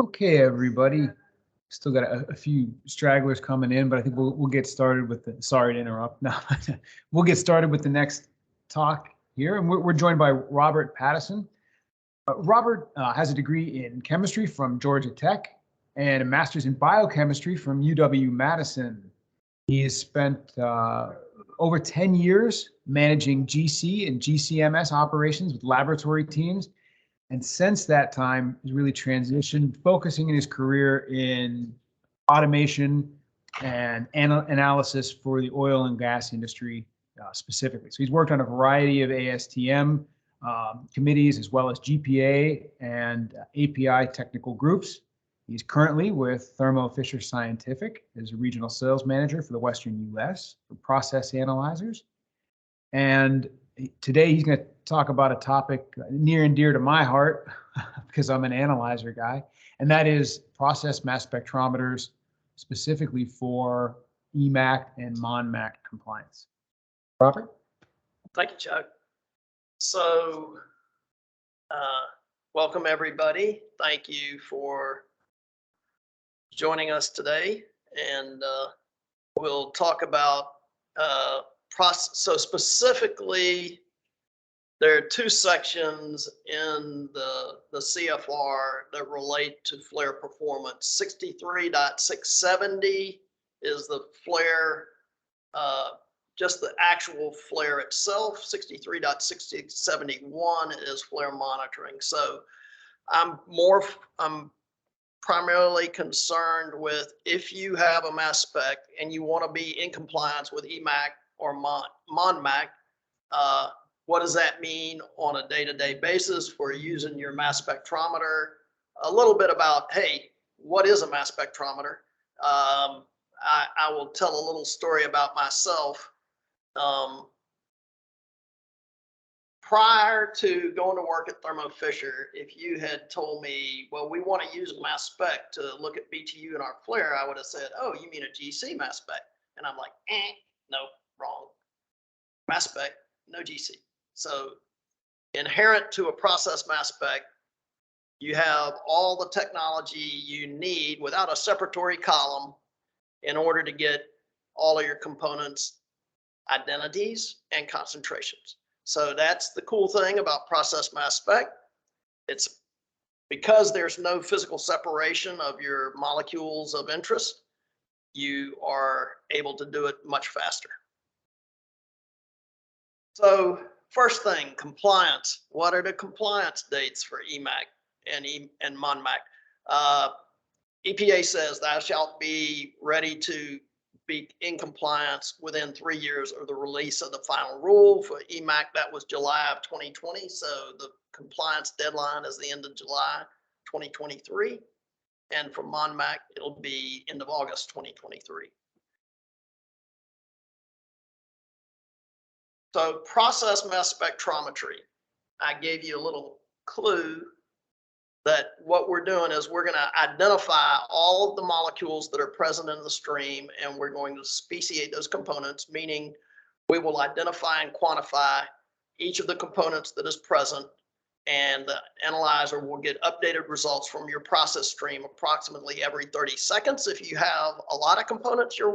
Okay, everybody. Still got a few stragglers coming in, but I think we'll get started with the. Sorry to interrupt. No, we'll get started with the next talk here, and we're joined by Robert Paddison. Robert has a degree in chemistry from Georgia Tech and a master's in biochemistry from UW-Madison. He has spent over 10 years managing GC and GCMS operations with laboratory teams. And since that time, he's really transitioned, focusing in his career in automation and analysis for the oil and gas industry specifically. So he's worked on a variety of ASTM committees, as well as GPA and API technical groups. He's currently with Thermo Fisher Scientific as a regional sales manager for the Western US for process analyzers. And today he's going to talk about a topic near and dear to my heart because I'm an analyzer guy, and that is process mass spectrometers, specifically for EMACT and MON compliance. Robert? Thank you, Chuck. So, welcome everybody. Thank you for joining us today, and we'll talk about process. So specifically, there are two sections in the CFR that relate to flare performance. 63.670 is the flare, just the actual flare itself. 63.671 is flare monitoring. So I'm primarily concerned with if you have a mass spec and you want to be in compliance with EMACT or MON, what does that mean on a day-to-day basis for using your mass spectrometer? A little bit about, hey, what is a mass spectrometer? I will tell a little story about myself. Prior to going to work at Thermo Fisher, if you had told me, well, we want to use a mass spec to look at BTU in our flare, I would have said, oh, you mean a GC mass spec? And I'm like, no, wrong. Mass spec, no GC. So inherent to a process mass spec, you have all the technology you need without a separatory column in order to get all of your components, identities, and concentrations. So that's the cool thing about process mass spec. It's because there's no physical separation of your molecules of interest, you are able to do it much faster. So first thing, compliance. What are the compliance dates for EMACT and MON? EPA says thou shalt be ready to be in compliance within 3 years of the release of the final rule. For EMACT, that was July of 2020. So the compliance deadline is the end of July 2023. And for MON, it'll be end of August 2023. So process mass spectrometry, I gave you a little clue that what we're doing is we're going to identify all of the molecules that are present in the stream, and we're going to speciate those components, meaning we will identify and quantify each of the components that is present, and the analyzer will get updated results from your process stream approximately every 30 seconds if you have a lot of components you're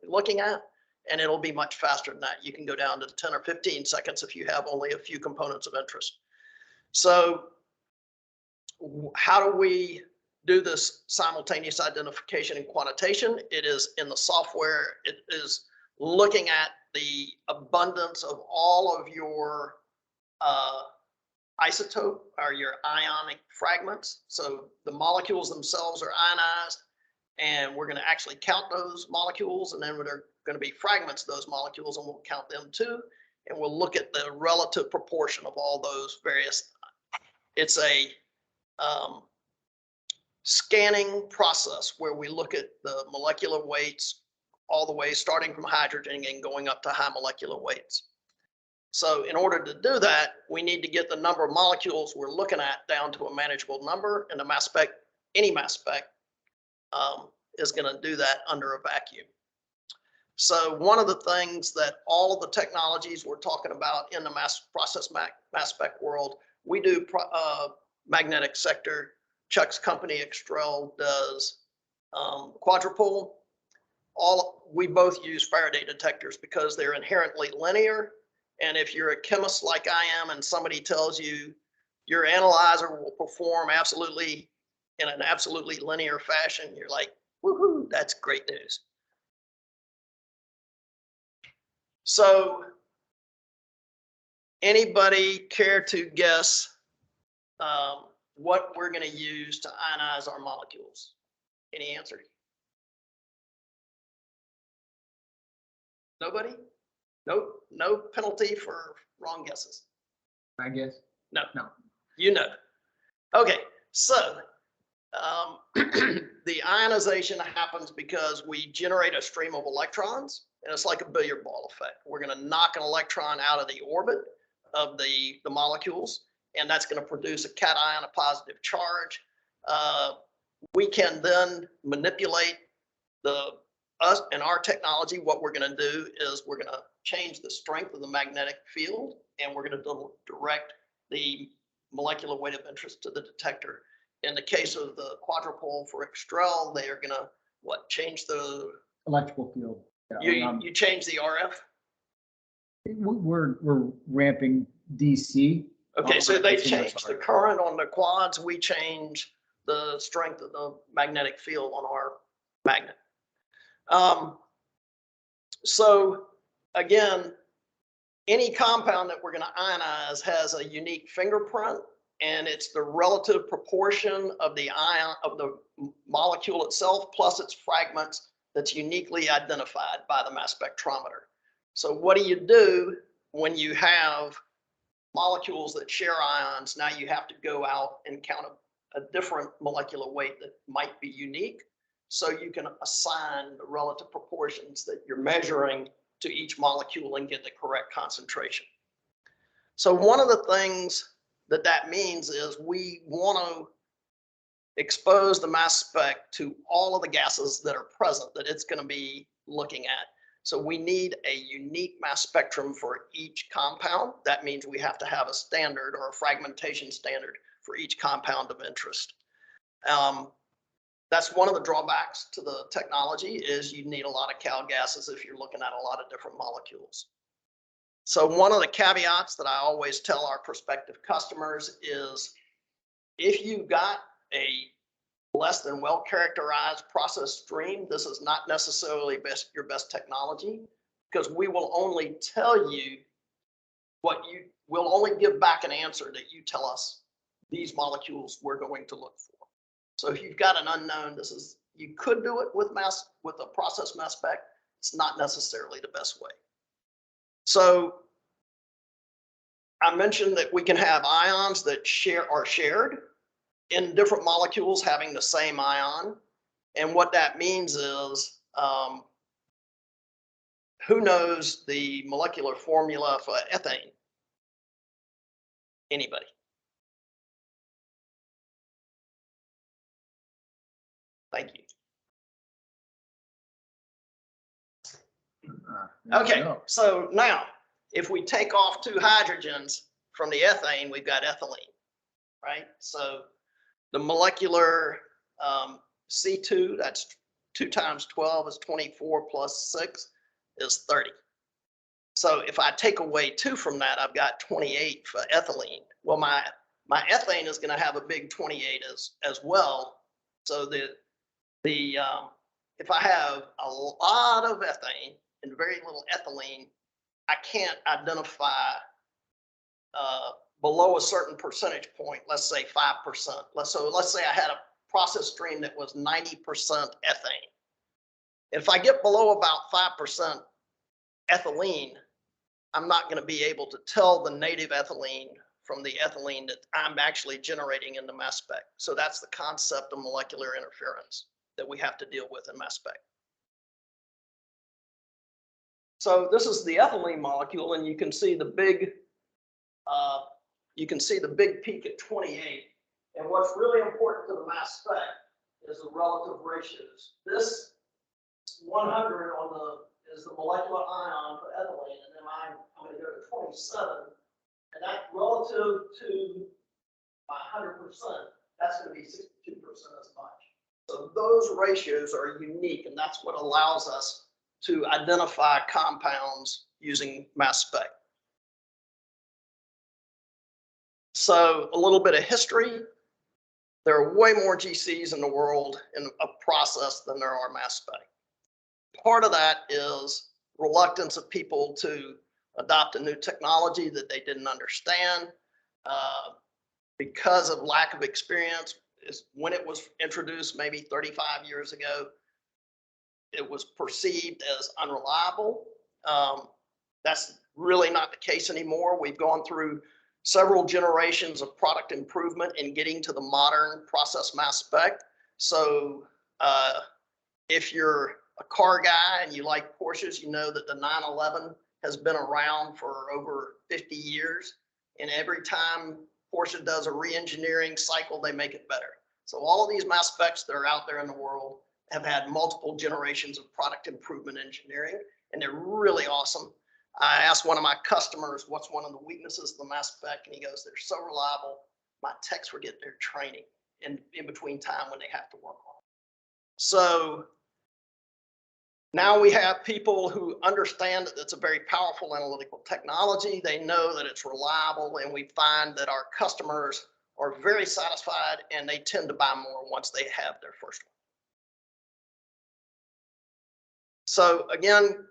looking at, and it'll be much faster than that. You can go down to 10 or 15 seconds if you have only a few components of interest. So how do we do this simultaneous identification and quantitation? It is in the software. It is looking at the abundance of all of your isotope or your ionic fragments. So the molecules themselves are ionized, and we're going to actually count those molecules, and then there are going to be fragments of those molecules, and we'll count them too. And we'll look at the relative proportion of all those various. It's a scanning process where we look at the molecular weights all the way starting from hydrogen and going up to high molecular weights. So in order to do that, we need to get the number of molecules we're looking at down to a manageable number, and the mass spec, any mass spec, is going to do that under a vacuum. So one of the things that all of the technologies we're talking about in the process mass spec world, we do magnetic sector. Chuck's company, Extrel, does quadrupole. We both use Faraday detectors because they're inherently linear. And if you're a chemist like I am and somebody tells you your analyzer will perform absolutely in an absolutely linear fashion, you're like, woohoo, that's great news. So anybody care to guess what we're going to use to ionize our molecules? Any answer? Nobody? Nope. No penalty for wrong guesses. I guess. No. No. You know. Okay. So the ionization happens because we generate a stream of electrons, and it's like a billiard ball effect. We're going to knock an electron out of the orbit of the molecules, and that's going to produce a cation, a positive charge. We can then manipulate us and our technology. What we're going to do is we're going to change the strength of the magnetic field, and we're going to direct the molecular weight of interest to the detector. In the case of the quadrupole for Extrel, they are going to change the Electrical field. Yeah, you change the RF. We're ramping DC. Okay, so they change the current on the quads. We change the strength of the magnetic field on our magnet. So again, any compound that we're going to ionize has a unique fingerprint, and it's the relative proportion of the ion of the molecule itself plus its fragments that's uniquely identified by the mass spectrometer. So what do you do when you have molecules that share ions? Now you have to go out and count a different molecular weight that might be unique, so you can assign the relative proportions that you're measuring to each molecule and get the correct concentration. So one of the things that means is we want to expose the mass spec to all of the gases that are present that it's going to be looking at. So we need a unique mass spectrum for each compound. That means we have to have a standard or a fragmentation standard for each compound of interest. That's one of the drawbacks to the technology, is you need a lot of cal gases if you're looking at a lot of different molecules. So one of the caveats that I always tell our prospective customers is, if you've got a less than well-characterized process stream, this is not necessarily your best technology, because we will only tell you we'll only give back an answer that you tell us these molecules we're going to look for. So if you've got an unknown, you could do it with a process mass spec. It's not necessarily the best way. So I mentioned that we can have ions that are shared in different molecules having the same ion. And what that means is, who knows the molecular formula for ethane? Anybody? Thank you. Okay, so now if we take off 2 hydrogens from the ethane, we've got ethylene, right? So the molecular C2, that's 2 times 12 is 24 plus 6 is 30. So if I take away 2 from that, I've got 28 for ethylene. Well, my ethane is going to have a big 28 as well. So if I have a lot of ethane and very little ethylene, I can't identify below a certain percentage point, let's say 5%. Let's say I had a process stream that was 90% ethane. If I get below about 5% ethylene, I'm not going to be able to tell the native ethylene from the ethylene that I'm actually generating in the mass spec. So that's the concept of molecular interference that we have to deal with in mass spec. So this is the ethylene molecule, and you can see the big peak at 28. And what's really important to the mass spec is the relative ratios. This 100 is the molecular ion for ethylene, and then I'm going to go to 27, and that relative to my that's going to be 62% as much. So those ratios are unique, and that's what allows us to identify compounds using mass spec. So a little bit of history. There are way more GCs in the world in a process than there are mass spec. Part of that is reluctance of people to adopt a new technology that they didn't understand because of lack of experience. Is when it was introduced maybe 35 years ago, it was perceived as unreliable. That's really not the case anymore. We've gone through several generations of product improvement in getting to the modern process mass spec. So if you're a car guy and you like Porsches, you know that the 911 has been around for over 50 years. And every time Porsche does a re-engineering cycle, they make it better. So all of these mass specs that are out there in the world have had multiple generations of product improvement engineering, and they're really awesome. I asked one of my customers, what's one of the weaknesses of the mass spec? And he goes, they're so reliable. My techs forget their training in between time when they have to work on it. So now we have people who understand that it's a very powerful analytical technology. They know that it's reliable, and we find that our customers are very satisfied, and they tend to buy more once they have their first one. So again,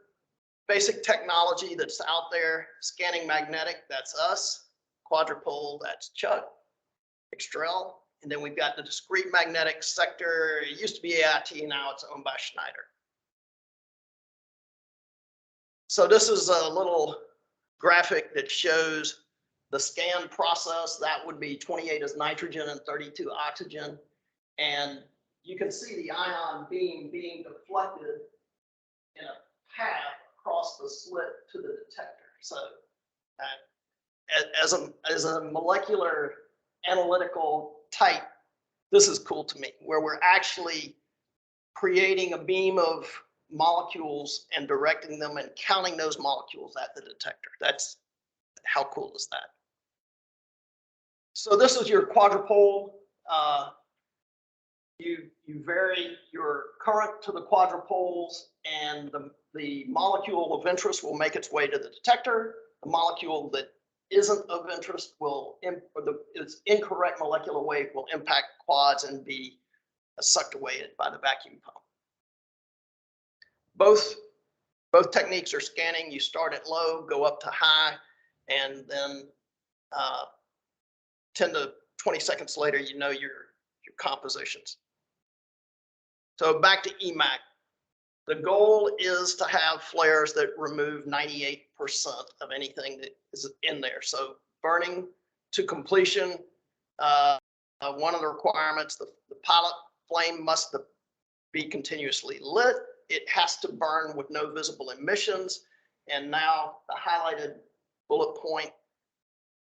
basic technology that's out there, scanning magnetic, that's us. Quadrupole, that's Chuck, Extrel. And then we've got the discrete magnetic sector. It used to be AIT, now it's owned by Schneider. So this is a little graphic that shows the scan process. That would be 28 as nitrogen and 32 oxygen. And you can see the ion beam being deflected in a path across the slit to the detector. So as a molecular analytical type, this is cool to me, where we're actually creating a beam of molecules and directing them and counting those molecules at the detector. That's how cool is that? So this is your quadrupole. You vary your current to the quadrupoles, and the molecule of interest will make its way to the detector. The molecule that isn't of interest will, its incorrect molecular weight will impact quads and be sucked away by the vacuum pump. Both techniques are scanning. You start at low, go up to high, and then 10 to 20 seconds later, you know your compositions. So back to EMACT. The goal is to have flares that remove 98% of anything that is in there. So burning to completion, one of the requirements, the pilot flame must be continuously lit. It has to burn with no visible emissions. And now the highlighted bullet point,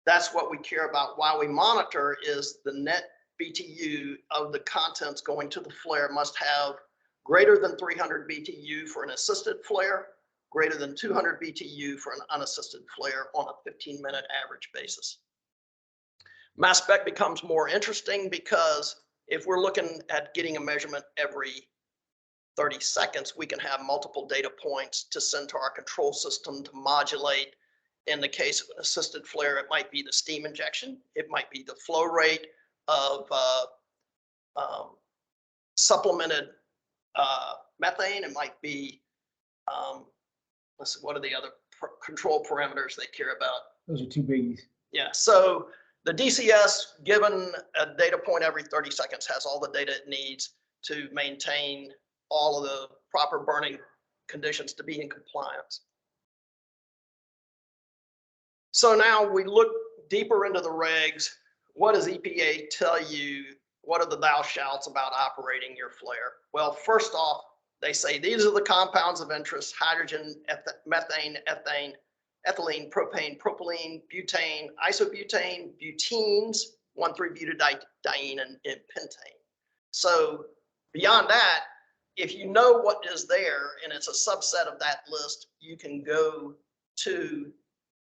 that's what we care about. Why we monitor is the net BTU of the contents going to the flare must have greater than 300 BTU for an assisted flare, greater than 200 BTU for an unassisted flare on a 15-minute average basis. Mass spec becomes more interesting because if we're looking at getting a measurement every 30 seconds, we can have multiple data points to send to our control system to modulate. In the case of an assisted flare, it might be the steam injection. It might be the flow rate of supplemented methane. It might be, let's see, what are the other control parameters they care about? Those are two biggies. Yeah, so the DCS, given a data point every 30 seconds, has all the data it needs to maintain all of the proper burning conditions to be in compliance. So now we look deeper into the regs. What does EPA tell you? What are the thou shalts about operating your flare? Well, first off, they say these are the compounds of interest: hydrogen, methane, ethane, ethylene, propane, propylene, butane, isobutane, butenes, 1,3-butadiene, and pentane. So beyond that, if you know what is there and it's a subset of that list, you can go to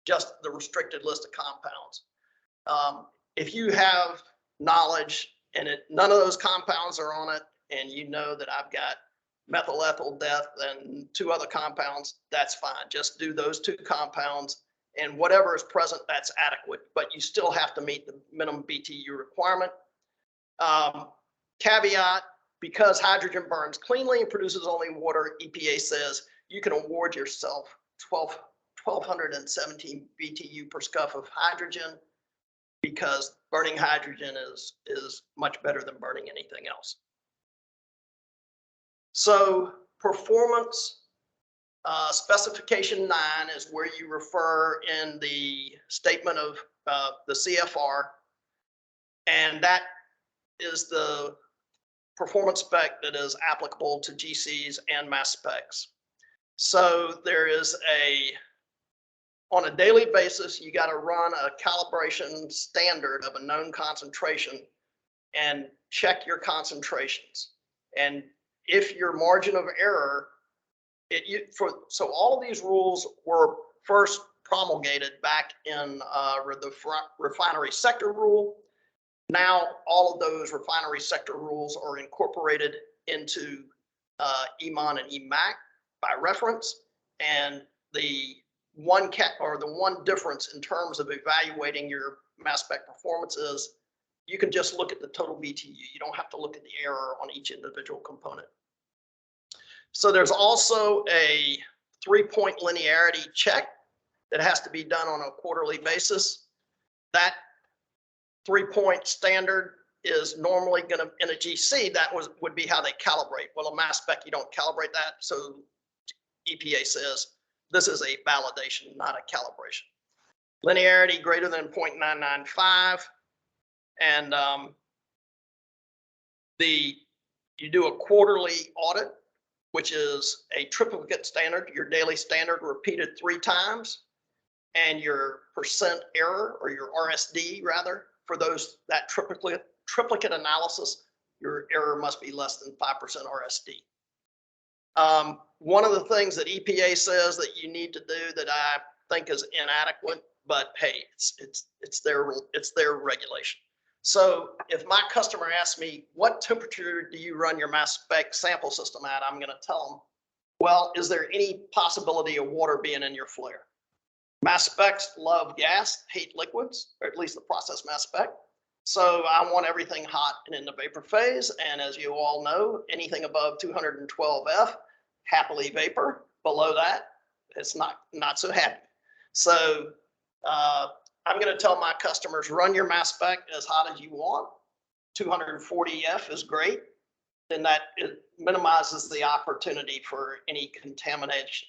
just the restricted list of compounds. If you have knowledge and none of those compounds are on it, and you know that I've got methyl ethyl death and 2 other compounds, that's fine. Just do those 2 compounds, and whatever is present, that's adequate, but you still have to meet the minimum BTU requirement. Caveat, because hydrogen burns cleanly and produces only water, EPA says you can award yourself 1,217 BTU per scuff of hydrogen, because burning hydrogen is much better than burning anything else. So performance specification 9 is where you refer in the statement of the CFR, and that is the performance spec that is applicable to GCs and mass specs. So there is on a daily basis, you got to run a calibration standard of a known concentration and check your concentrations. And if your margin of error, so all of these rules were first promulgated back in the refinery sector rule. Now all of those refinery sector rules are incorporated into EMON and EMACT by reference, and the one difference in terms of evaluating your mass spec performance is you can just look at the total BTU. You don't have to look at the error on each individual component. So there's also a 3-point linearity check that has to be done on a quarterly basis. That 3-point standard is normally going to, in a GC, that would be how they calibrate. Well, a mass spec, you don't calibrate that. So EPA says this is a validation, not a calibration. Linearity greater than 0.995. And you do a quarterly audit, which is a triplicate standard, your daily standard repeated 3 times, and your percent error, or your RSD rather, for that triplicate analysis, your error must be less than 5% RSD. One of the things that EPA says that you need to do that I think is inadequate, but hey, it's their regulation. So if my customer asks me, what temperature do you run your mass spec sample system at? I'm going to tell them, well, is there any possibility of water being in your flare? Mass specs love gas, hate liquids, or at least the process mass spec. So I want everything hot and in the vapor phase. And as you all know, anything above 212 F, happily vapor. Below that, it's not so happy. So I'm going to tell my customers, run your mass spec as hot as you want. 240 F is great. Then it minimizes the opportunity for any contamination,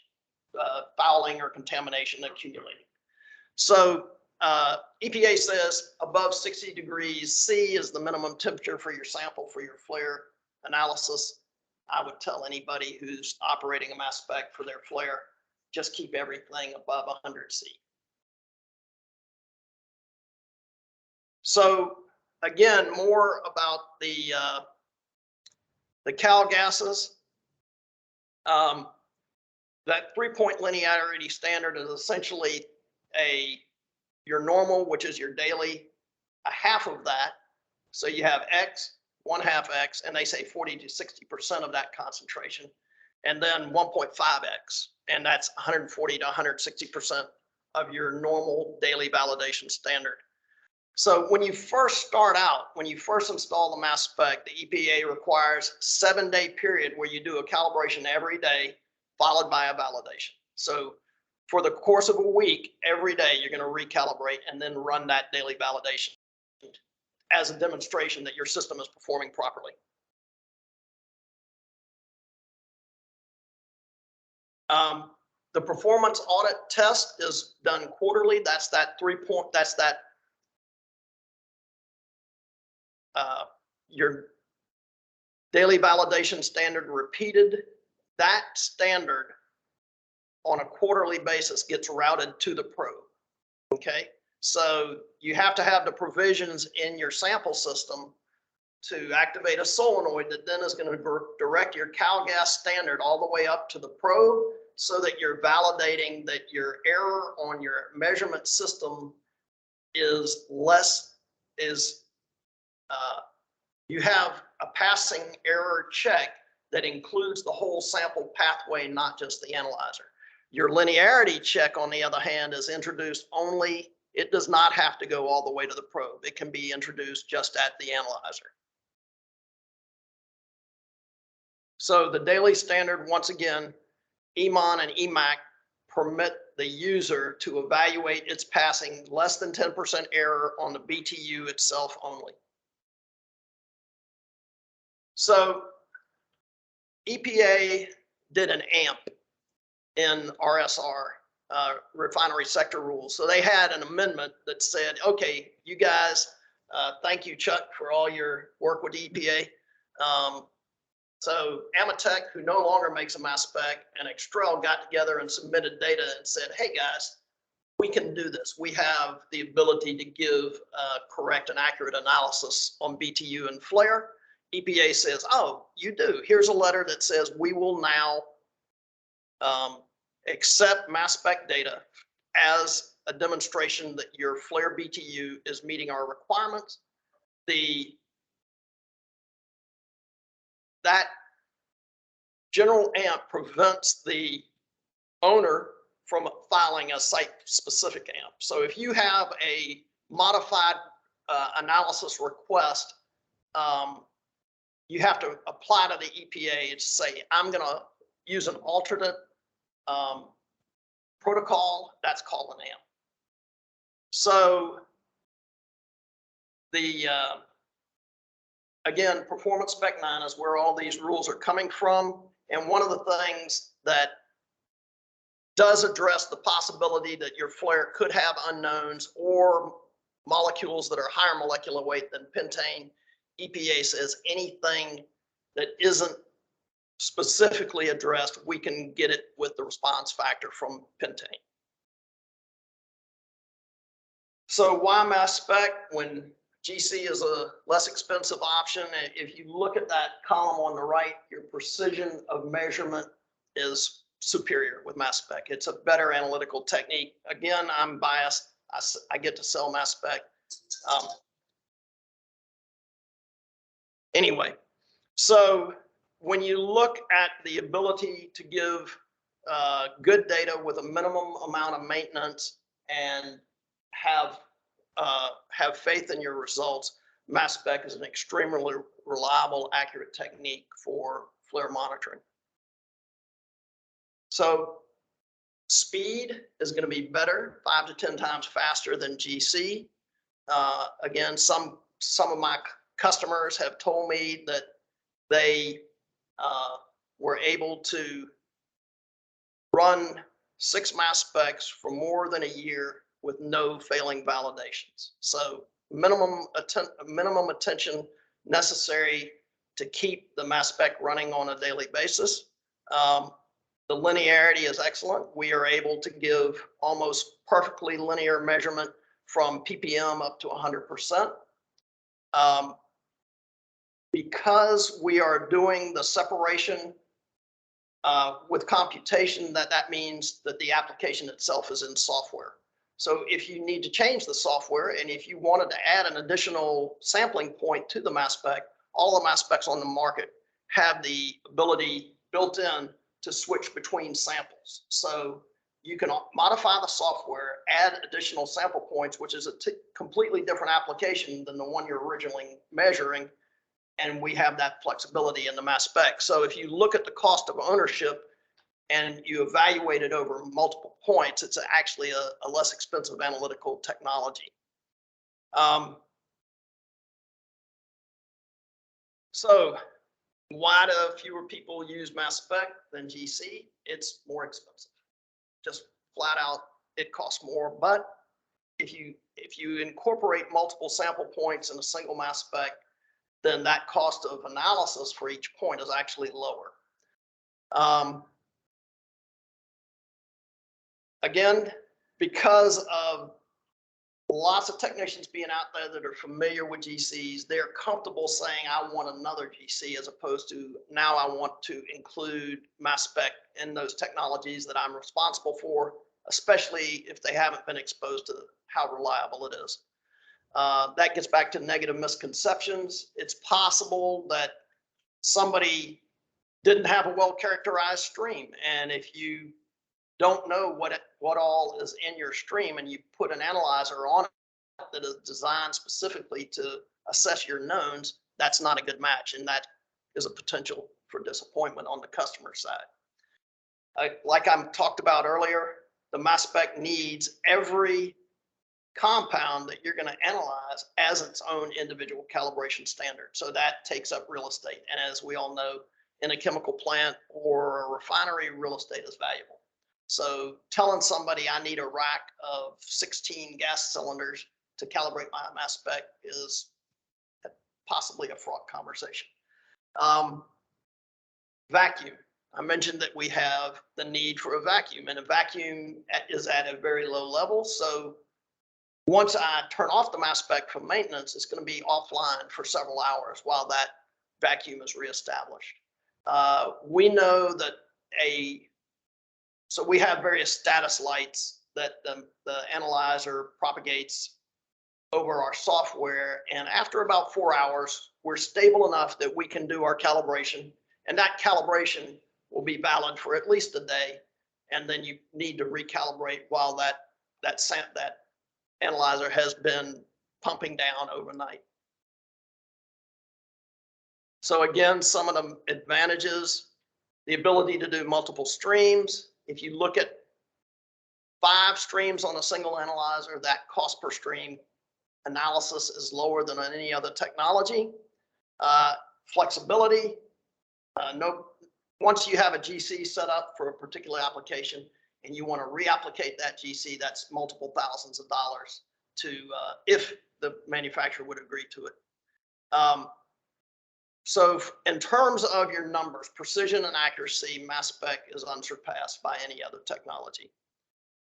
fouling or contamination accumulating. So EPA says above 60 degrees C is the minimum temperature for your sample for your flare analysis. I would tell anybody who's operating a mass spec for their flare, just keep everything above 100 C. So again, more about the cal gases. That 3-point linearity standard is essentially your normal, which is your daily, a half of that. So you have X, 1/2 X, and they say 40 to 60% of that concentration, and then 1.5X, and that's 140 to 160% of your normal daily validation standard. So when you first start out, when you first install the mass spec, the EPA requires a 7-day period where you do a calibration every day, followed by a validation. So for the course of a week, every day, you're going to recalibrate and then run that daily validation as a demonstration that your system is performing properly. The performance audit test is done quarterly. That's that 3-point, that's that your daily validation standard repeated. That standard on a quarterly basis gets routed to the probe. Okay, so you have to have the provisions in your sample system to activate a solenoid that then is going to direct your cal gas standard all the way up to the probe, so that you're validating that your error on your measurement system is you have a passing error check that includes the whole sample pathway, not just the analyzer. Your linearity check, on the other hand, is introduced only, it does not have to go all the way to the probe. It can be introduced just at the analyzer. So the daily standard, once again, EMON and EMACT permit the user to evaluate its passing less than 10% error on the BTU itself only. So EPA did an AMP in RSR, refinery sector rules. So they had an amendment that said, okay, you guys, thank you, Chuck, for all your work with EPA. So Amatec, who no longer makes a mass spec, and Extrel got together and submitted data and said, hey guys, we can do this. We have the ability to give correct and accurate analysis on BTU and flare. EPA says, oh, you do. Here's a letter that says we will now accept mass spec data as a demonstration that your flare BTU is meeting our requirements. That general AMP prevents the owner from filing a site-specific AMP. So if you have a modified analysis request, you have to apply to the EPA to say, I'm going to use an alternate protocol. That's called an AMP. So again, Performance Spec 9 is where all these rules are coming from. And one of the things that does address the possibility that your flare could have unknowns or molecules that are higher molecular weight than pentane. EPA says anything that isn't specifically addressed, we can get it with the response factor from pentane. So why mass spec when GC is a less expensive option? If you look at that column on the right, your precision of measurement is superior with mass spec. It's a better analytical technique. Again, I'm biased. I get to sell mass spec. Anyway, so when you look at the ability to give good data with a minimum amount of maintenance and have faith in your results, mass spec is an extremely reliable, accurate technique for flare monitoring. So speed is going to be better, 5 to 10 times faster than GC. Again, some of my customers have told me that they were able to run 6 mass specs for more than a year with no failing validations. So minimum attention necessary to keep the mass spec running on a daily basis. The linearity is excellent. We are able to give almost perfectly linear measurement from ppm up to 100%. Because we are doing the separation with computation, that means that the application itself is in software. So if you need to change the software, and if you wanted to add an additional sampling point to the mass spec, all the mass specs on the market have the ability built in to switch between samples. So you can modify the software, add additional sample points, which is a completely different application than the one you're originally measuring. And we have that flexibility in the mass spec. So if you look at the cost of ownership and you evaluate it over multiple points, it's actually a less expensive analytical technology. So why do fewer people use mass spec than GC? It's more expensive. Just flat out, it costs more. But if you incorporate multiple sample points in a single mass spec, then that cost of analysis for each point is actually lower. Again, because of lots of technicians being out there that are familiar with GCs, they're comfortable saying, I want another GC, as opposed to now I want to include mass spec in those technologies that I'm responsible for, especially if they haven't been exposed to how reliable it is. That gets back to negative misconceptions. It's possible that somebody didn't have a well-characterized stream, and if you don't know what all is in your stream and you put an analyzer on it that is designed specifically to assess your knowns, that's not a good match, and that is a potential for disappointment on the customer side. Like I talked about earlier, the mass spec needs every compound that you're going to analyze as its own individual calibration standard. So that takes up real estate. And as we all know, in a chemical plant or a refinery, real estate is valuable. So telling somebody I need a rack of 16 gas cylinders to calibrate my mass spec is possibly a fraught conversation. Vacuum. I mentioned that we have the need for a vacuum, and a vacuum is at a very low level. So once I turn off the mass spec from maintenance, it's going to be offline for several hours while that vacuum is reestablished. We know that so we have various status lights that the analyzer propagates over our software. And after about 4 hours, we're stable enough that we can do our calibration. And that calibration will be valid for at least a day. And then you need to recalibrate while that analyzer has been pumping down overnight. So again, some of the advantages, the ability to do multiple streams. If you look at 5 streams on a single analyzer, that cost per stream analysis is lower than on any other technology. Flexibility. Once you have a GC set up for a particular application and you want to reapplicate that GC, that's multiple thousands of dollars to if the manufacturer would agree to it. So in terms of your numbers, precision and accuracy, mass spec is unsurpassed by any other technology.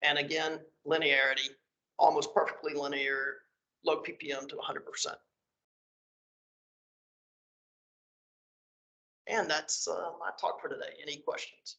And again, linearity, almost perfectly linear, low ppm to 100%. And that's my talk for today. Any questions?